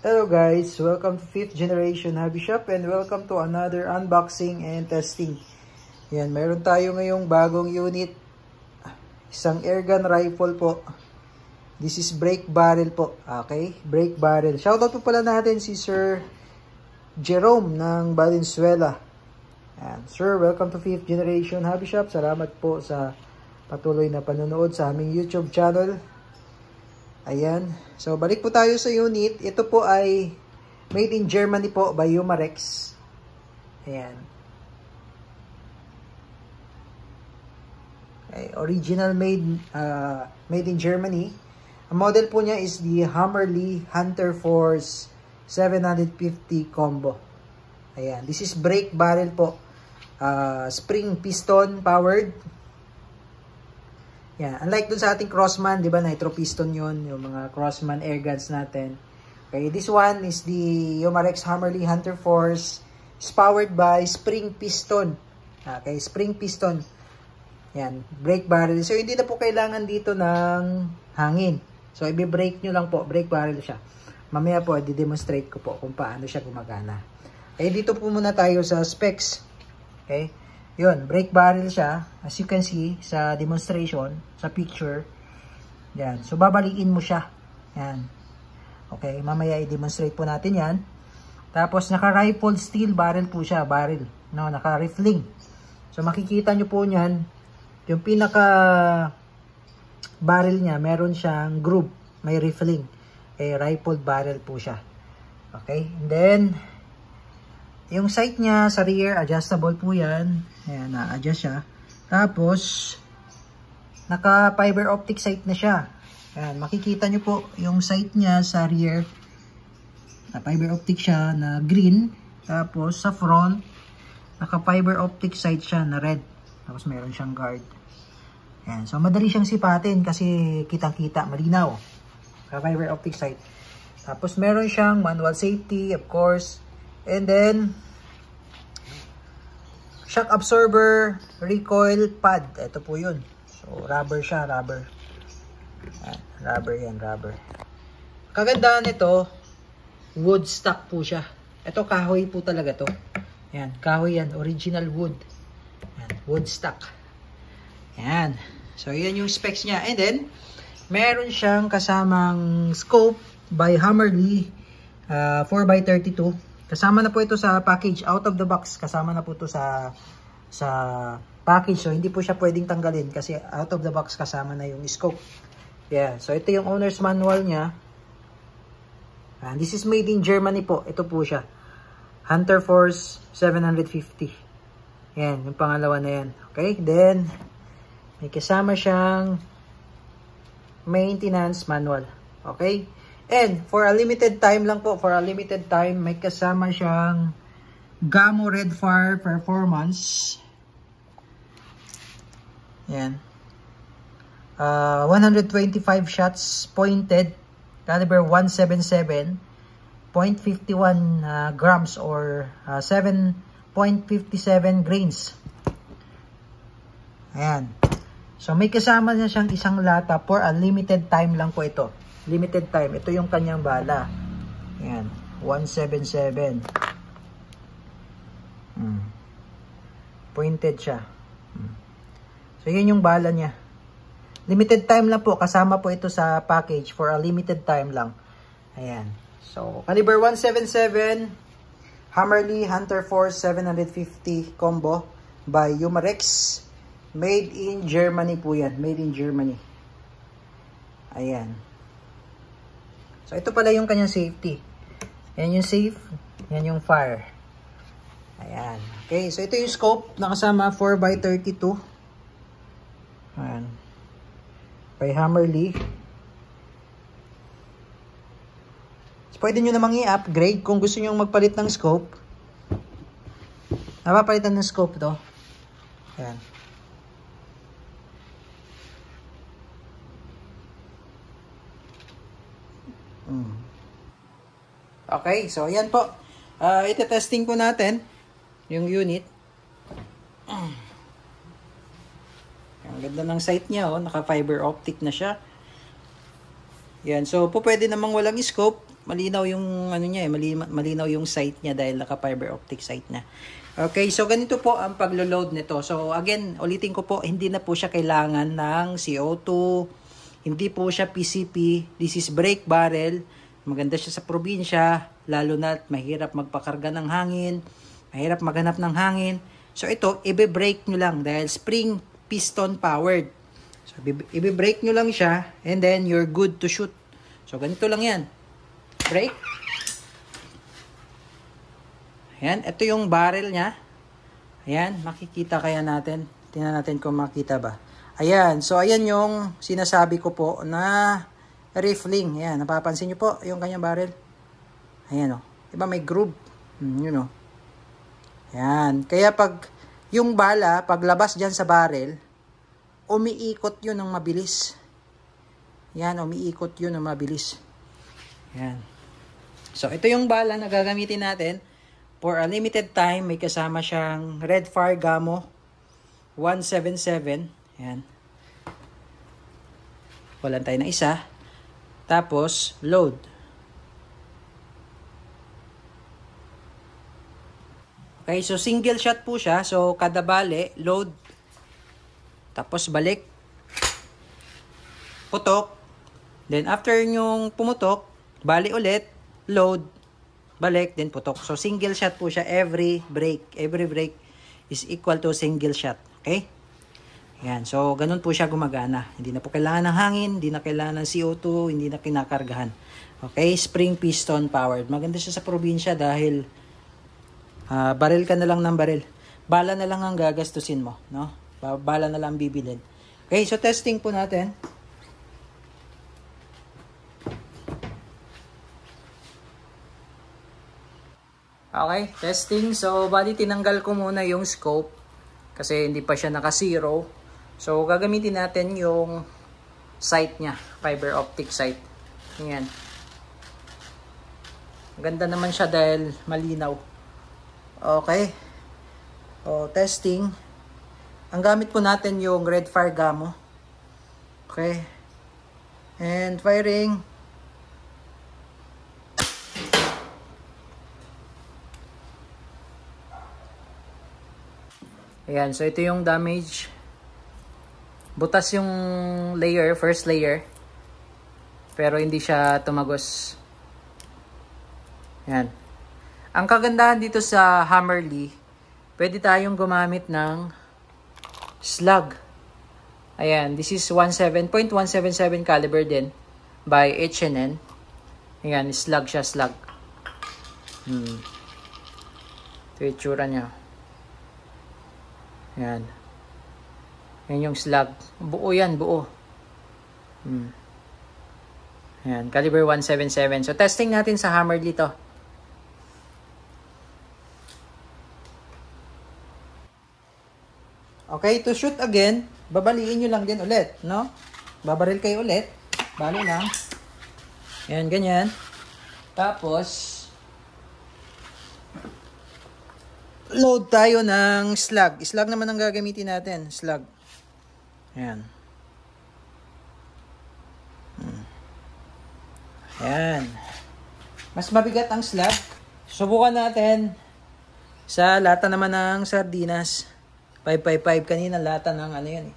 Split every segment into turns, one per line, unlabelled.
Hello guys, welcome to 5th generation hobby shop and welcome to another unboxing and testing. Yan, meron tayo ngayong bagong unit. Isang airgun rifle po. This is brake barrel po. Okay, brake barrel. Shoutout po pala natin si Sir Jerome ng Valenzuela. Yan. Sir, welcome to 5th generation hobby shop. Salamat po sa patuloy na panonood sa aming YouTube channel. Ayan. So, balik po tayo sa unit. Ito po ay made in Germany po by Umarex. Ayan. Okay, original made in Germany. Ang model po niya is the Hammerly Hunter Force 750 combo. Ayan. This is brake barrel po. Spring piston powered. Yeah, unlike dun sa ating Crossman, 'di ba, nitro piston 'yon, yung mga Crossman airguns natin. Okay, this one is the Umarex Hammerly Hunter Force. It's powered by spring piston. Okay, spring piston. Yan, brake barrel. So hindi na po kailangan dito ng hangin. So i-brake nyo lang po, brake barrel siya. Mamaya po i-demonstrate ko po kung paano siya gumagana. Okay, dito po muna tayo sa specs. Okay? Yun, brake barrel siya. As you can see sa demonstration, sa picture. Yan. So, babalikin mo siya. Yan. Okay, mamaya i-demonstrate po natin yan. Tapos, naka-rifled steel barrel po siya. Barrel. No, naka-rifling. So, makikita nyo po niyan. Yung pinaka-barrel niya, meron siyang groove. May rifling. Rifled barrel po siya. Okay. And then, yung sight niya sa rear, adjustable po yan. Ayan, na-adjust siya. Tapos, naka-fiber optic sight na siya. Ayan, makikita nyo po yung sight niya sa rear. Na-fiber optic siya na green. Tapos, sa front, naka-fiber optic sight siya na red. Tapos, meron siyang guard. Ayan, so, madali siyang sipatin kasi kitang-kita, malinaw. Naka-fiber optic sight. Tapos, meron siyang manual safety, of course. And then, shock absorber, recoil pad. Ito po yun. So, rubber siya, rubber. Rubber yan, rubber. Kagandahan nito, wood stock po siya. Ito, kahoy po talaga to. Yan, kahoy yan, original wood. Yan, wood stock. Yan. So, yan yung specs niya. And then, meron siyang kasamang scope by Hammerly 4x32. Kasama na po ito sa package, out of the box. Kasama na po ito sa package. So, hindi po siya pwedeng tanggalin kasi out of the box kasama na yung scope. Yeah. So, ito yung owner's manual niya. And this is made in Germany po. Ito po siya. Hunter Force 750. Yan. Yung pangalawa na yan. Okay. Then, may kasama siyang maintenance manual. Okay. And for a limited time lang po, for a limited time, may kasama siyang Gamo Red Fire Performance. Yan. 125 shots pointed, caliber 177, 0.51 grams or 7.57 grains. Ayan. So may kasama na siyang isang lata for a limited time lang po ito. Limited time. Ito yung kanyang bala. Ayan. 177. Pointed siya. So, yan yung bala niya. Limited time lang po. Kasama po ito sa package for a limited time lang. Ayan. So, caliber 177. Hammerly Hunter Force 750 combo by Umarex. Made in Germany po yan. Made in Germany. Ayan. So, ito pala yung kanyang safety. Yan yung safe. Yan yung fire. Ayan. Okay. So, ito yung scope. Nakasama 4x32. Ayan. By Hammerly. So, pwede nyo namang i-upgrade kung gusto nyo magpalit ng scope. Napapalitan ng scope to. Ayan. Okay, so ayan po. Ite-testing po natin yung unit. Ang ganda ng sight niya, oh. Naka-fiber optic na siya. Yan. So, po pwede namang walang scope. Malinaw yung ano niya eh, malinaw yung sight niya dahil naka fiber optic sight na. Okay, so ganito po ang paglo-load nito. So, again, ulitin ko po, hindi na po siya kailangan ng CO2. Hindi po siya PCP. This is brake barrel. Maganda siya sa probinsya, lalo na mahirap magpakarga ng hangin, mahirap maghanap ng hangin. So, ito, ibe-brake nyo lang dahil spring piston powered. So, ibe-brake nyo lang siya and then you're good to shoot. So, ganito lang yan. Brake. Ayan, ito yung barrel niya. Ayan, makikita kaya natin. Tingnan natin kung makita ba. Ayan, so ayan yung sinasabi ko po na riffling. Ayan, napapansin nyo po yung kanyang barrel. Ayan o. Diba may groove? Yun o. Ayan, kaya pag yung bala, paglabas dyan sa barrel, umiikot yun ng mabilis. Ayan, umiikot yun ng mabilis. Ayan. So, ito yung bala na gagamitin natin. For a limited time, may kasama siyang Red Fargamo 177. Ayan. Walan tayo na isa. Tapos, load. Okay, so single shot po siya. So, kada bale, load. Tapos, balik. Putok. Then, after yung pumutok, bali ulit, load. Balik, then putok. So, single shot po siya every break. Every break is equal to single shot. Okay? Yan. So, ganun po siya gumagana. Hindi na po kailangan ng hangin, hindi na kailangan ng CO2, hindi na kinakargahan. Okay? Spring piston powered. Maganda siya sa probinsya dahil baril ka na lang ng baril. Bala na lang ang gagastusin mo. No? Bala na lang bibilin. Okay? So, testing po natin. Okay, testing. So, bali tinanggal ko muna yung scope kasi hindi pa siya naka-zero. So, gagamitin natin yung sight niya, fiber optic sight. Ayan. Ganda naman siya dahil malinaw. Okay. O, testing. Ang gamit po natin yung Red Fargamo. Okay. And firing. Ayan, so ito yung damage. Butas yung layer, first layer. Pero hindi siya tumagos. Ayan. Ang kagandahan dito sa Hammerly, pwede tayong gumamit ng slug. Ayan, this is .177 caliber din by H&N. Ayan, slug siya, slug. Ito yung itsura niya. Yan. Yan yung slug. Buo yan, buo. Yan, caliber 177. So, testing natin sa Hammerly to. Okay, to shoot again, babaliin nyo lang din ulit, no? Babaril kayo ulit. Bali lang. Yan, ganyan. Tapos, load tayo ng slug. Slug naman ang gagamitin natin. Slug. Ayan. Ayan. Mas mabigat ang slug. Subukan natin sa lata naman ng sardinas. 555 kanina lata ng ano yan eh.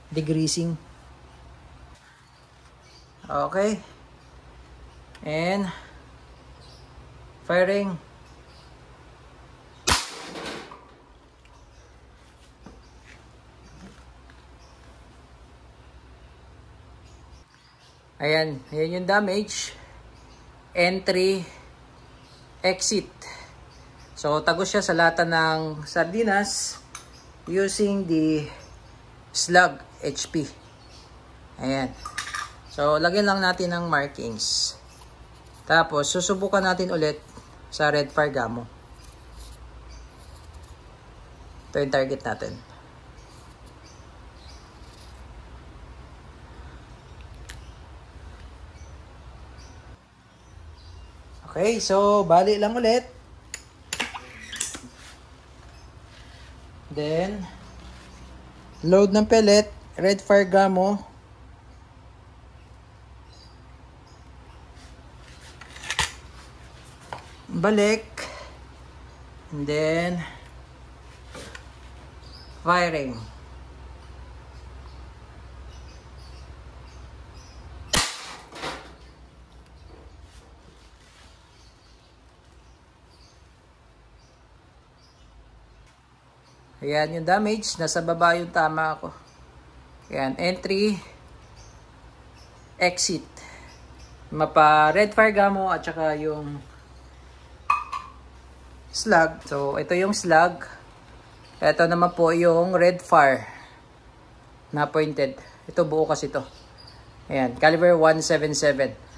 Degreasing. Okay. And firing. Ayan, ayan yung damage. Entry, exit. So, tagos siya sa lata ng sardinas using the slug HP. Ayan. So, lagyan lang natin ng markings. Tapos, susubukan natin ulit sa Red Fargamo. Ito yung target natin. Okay, so bali lang ulit. Then, load ng pellet, Red Fargamo. balik, and then firing. Ayan yung damage. Nasa baba yung tama ako. Ayan. Entry. Exit. Mapa red fire gamo at saka yung slug. So, ito yung slug. Ito naman po yung red fire na pointed. Ito buo kasi ito. Ayan. Caliber 177.